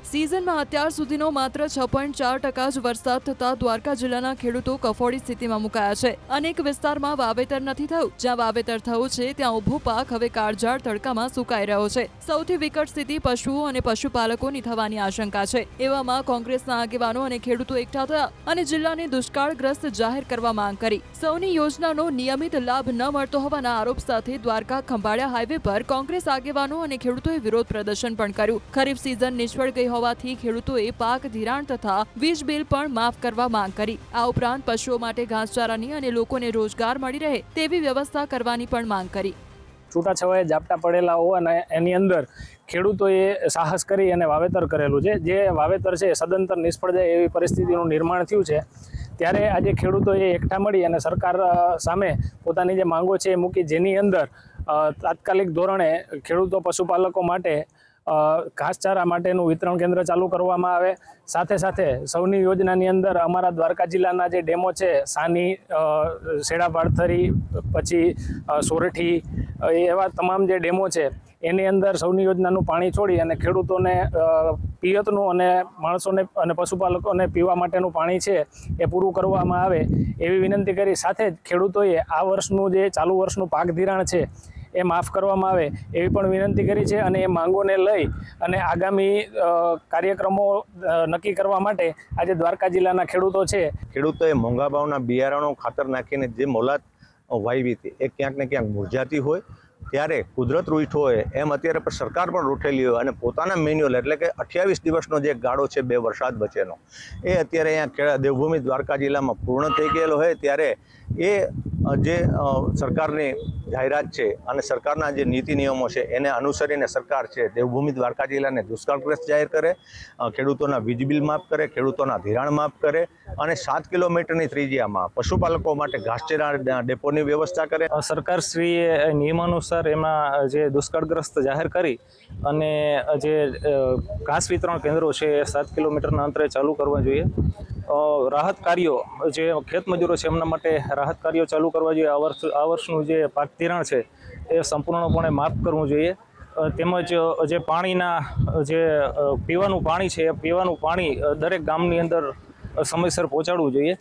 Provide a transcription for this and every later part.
સિઝનમાં અત્યાર સુધીનો માત્ર 6.4% જ વરસાદ થતા દ્વારકા જિલ્લાના ખેડૂતો કફોડી સ્થિતિમાં મુકાયા છે। અનેક વિસ્તારમાં વાવેતર નથી થયું, જ્યાં વાવેતર થયું છે ત્યાં ઊભો પાક હવે કાળઝાળ તડકામાં સુકાઈ રહ્યો છે। સૌથી વિકટ સ્થિતિ પશુઓ અને પશુપાલકોની થવાની આશંકા છે। એવામાં કોંગ્રેસના આગેવાનો અને ખેડૂતો એકઠા થયા અને જિલ્લાને દુષ્કાળગ્રસ્ત જાહેર કરવા માંગ કરી। સૌની યોજનાનો નિયમિત લાભ ન મળતો હોવાના આરોપ સાથે દ્વારકા ખંભાળિયા હાઈવે પર કોંગ્રેસ આગેવાનો અને ખેડૂતોએ વિરોધ પ્રદર્શન પણ કર્યું। ખરીફ સિઝન નિષ્ફળ ગઈ હોવાથી ખેડૂતોએ પાક ધિરાણ તથા વીજ બિલ પણ માફ કરવા માંગ કરી। આ ઉપરાંત પશુઓ માટે ઘાસચારાની અને લોકોને રોજગાર મળી રહે તેવી વ્યવસ્થા કરવાની પણ માંગ કરી। છૂટાછવાયા ઝાપટા પડેલા હોવાને એની અંદર ખેડૂતોએ સાહસ કરી અને વાવેતર કરેલું છે। જે વાવેતર છે સદંતર નિષ્ફળ જાય એવી પરિસ્થિતિનું નિર્માણ થયું છે। ત્યારે આજે ખેડૂતોએ એકઠા મળી અને સરકાર સામે પોતાની જે માંગો છે એ મૂકી, જેની અંદર તાત્કાલિક ધોરણે ખેડૂતો પશુપાલકો માટે ઘાસચારા માટેનું વિતરણ કેન્દ્ર ચાલુ કરવામાં આવે। સાથે સાથે સૌની યોજનાની અંદર અમારા દ્વારકા જિલ્લાના જે ડેમો છે, સાની, શેડા પાળથરી, પછી સોરઠી, એવા તમામ જે ડેમો છે એની અંદર સૌની યોજનાનું પાણી છોડી અને ખેડૂતોને પિયતનું અને માણસોને અને પશુપાલકોને પીવા માટેનું પાણી છે એ પૂરું કરવામાં આવે એવી વિનંતી કરી। સાથે જ ખેડૂતોએ આ વર્ષનું જે ચાલુ વર્ષનું પાક ધિરાણ છે એ માફ કરવામાં આવે એવી પણ વિનંતી કરી છે। અને એ માંગોને લઈ અને આગામી કાર્યક્રમો નક્કી કરવા માટે આજે દ્વારકા જિલ્લાના ખેડૂતો છે, ખેડૂતોએ મોંઘા ભાવના બિયારણો ખાતર નાખીને જે મોલાત વાવી હતી એ ક્યાંક ને ક્યાંક મુરઝાતી હોય, ત્યારે કુદરત રૂઠો હોય એમ અત્યારે પણ સરકાર પણ રૂઠેલી હોય અને પોતાના મેન્યુઅલ એટલે કે 28 દિવસનો જે ગાળો છે 2 વરસાદ વચ્ચેનો એ અત્યારે અહીંયા દેવભૂમિ દ્વારકા જિલ્લામાં પૂર્ણ થઈ ગયેલો હોય, ત્યારે એ જે સરકારની જાહેરાત છે અને સરકારના જે નીતિ નિયમો છે એને અનુસરીને સરકાર છે દેવભૂમિ દ્વારકા જિલ્લાને દુષ્કાળગ્રસ્ત જાહેર કરે, ખેડૂતોના વીજ બિલ માફ કરે, ખેડૂતોના ધિરાણ માફ કરે અને 7 કિલોમીટરની ત્રિજ્યામાં પશુપાલકો માટે ઘાસચારા ડેપોની વ્યવસ્થા કરે। સરકારશ્રીએ નિયમાનુસાર એમાં જે દુષ્કાળગ્રસ્ત જાહેર કરી અને જે ઘાસ વિતરણ કેન્દ્રો છે એ 7 કિલોમીટરના અંતરે ચાલુ કરવા જોઈએ। રાહત કાર્યો જે ખેત મજૂરો છે એમના માટે રાહત કાર્યો ચાલુ કરવા જોઈએ। આ વર્ષનું જે પાક ધિરાણ છે એ સંપૂર્ણપણે માફ કરવું જોઈએ। તેમજ જે પાણીના જે પીવાનું પાણી છે એ પીવાનું પાણી દરેક ગામની અંદર સમયસર પહોંચાડવું જોઈએ।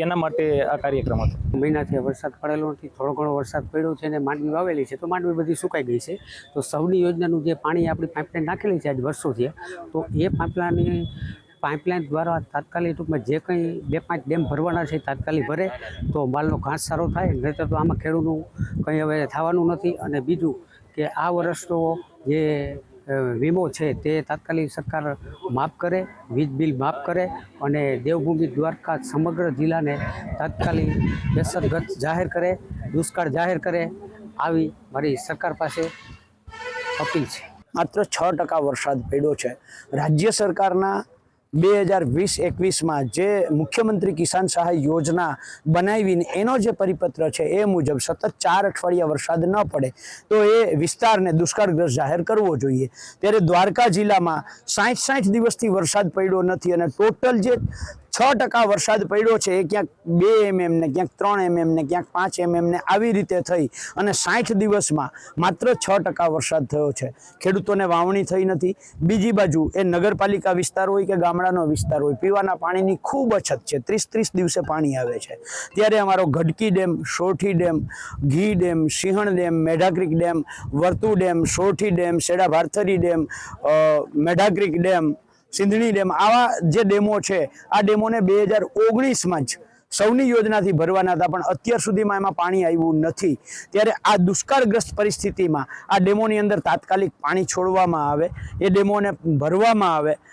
એના માટે આ કાર્યક્રમ હતો। મહિનાથી વરસાદ પડેલો નથી, થોડો ઘણો વરસાદ પડ્યો છે અને માંડવી વાવેલી છે તો માંડવી બધી સુકાઈ ગઈ છે। તો સૌની યોજનાનું જે પાણી આપણી પાઇપલાઇન નાખેલી છે આજ વર્ષોથી, તો એ પાઇપલાઇન દ્વારા તાત્કાલિક ટૂંકમાં જે કંઈ 2-5 ડેમ ભરવાના છે તાત્કાલિક ભરે તો માલનો ઘાસ સારો થાય, નહીંતર તો આમાં ખેડૂતનું કંઈ હવે થવાનું નથી। અને બીજું કે આ વર્ષનો જે વીમો છે તે તાત્કાલિક સરકાર માફ કરે, વીજ બિલ માફ કરે અને દેવભૂમિ દ્વારકા સમગ્ર જિલ્લાને તાત્કાલિક અસરગ્રસ્ત જાહેર કરે, દુષ્કાળ જાહેર કરે, આવી મારી સરકાર પાસે અપીલ છે। માત્ર 6% વરસાદ પડ્યો છે। રાજ્ય સરકારના 2020-21માં જે મુખ્યમંત્રી કિસાન સહાય યોજના બનાવીને એનો જે પરિપત્ર છે એ મુજબ સતત 4 અઠવાડિયા વરસાદ ન પડે તો એ વિસ્તારને દુષ્કાળગ્રસ્ત જાહેર કરવો જોઈએ। ત્યારે દ્વારકા જિલ્લામાં 60 દિવસથી વરસાદ પડ્યો નથી અને ટોટલ જે 6% વરસાદ પડ્યો છે એ ક્યાંક 2 mm ને ક્યાંક 3 mm ને ક્યાંક 5 mm ને આવી રીતે થઈ અને 60 દિવસમાં માત્ર 6% વરસાદ થયો છે। ખેડૂતોને વાવણી થઈ નથી। બીજી બાજુ એ નગરપાલિકા વિસ્તાર હોય કે ગામડાનો વિસ્તાર હોય, પીવાના પાણીની ખૂબ અછત છે। 30 દિવસે પાણી આવે છે। ત્યારે અમારો Gadhki dam, Sorathi dam, Ghee dam, Sinhan dam, Medhakreek dam, Vartu dam, Sorathi dam, Sheda Bharthari dam, Medhakreek dam, Sindhani dam, આવા જે ડેમો છે આ ડેમોને 2019માં જ સૌની યોજનાથી ભરવાના હતા, પણ અત્યાર સુધીમાં એમાં પાણી આવ્યું નથી। ત્યારે આ દુષ્કાળગ્રસ્ત પરિસ્થિતિમાં આ ડેમોની અંદર તાત્કાલિક પાણી છોડવામાં આવે, એ ડેમોને ભરવામાં આવે